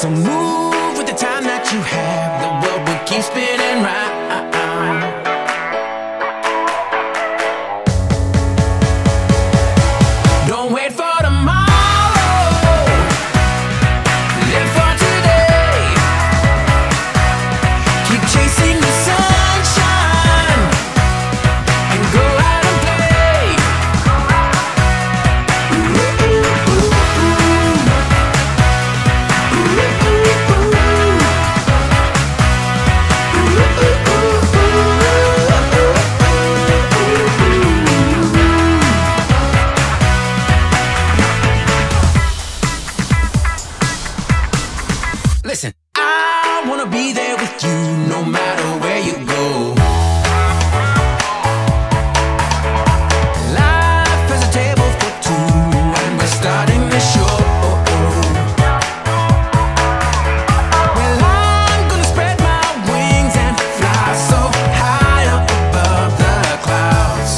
So move with the time that you have. The world will keep spinning round. Don't wait for tomorrow. Live for today. Keep chasing the sunshine and go out and play. Listen, I wanna be there with you no matter where you go. Life has a table for two, and we're starting the show. Well, I'm gonna spread my wings and fly so high up above the clouds.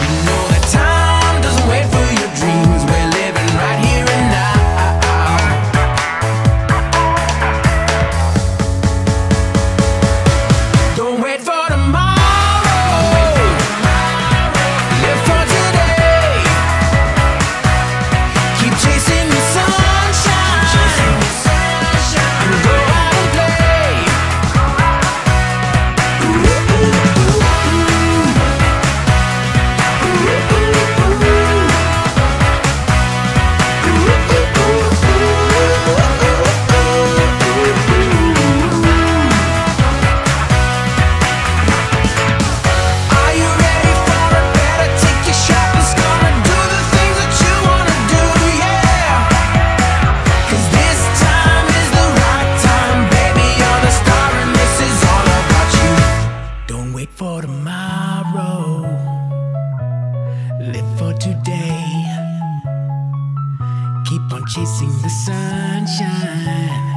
You know that time doesn't wait for your dreams. We're living right here and now. Don't wait for tomorrow. Live for today. Keep chasing the sunshine and go out and play. Are you ready for it? Better take your shot. It's gonna do the things that you wanna do, yeah. 'Cause this time is the right time, baby. You're the star and this is all about you. Don't wait for tomorrow. Live for today. Keep on chasing the sunshine.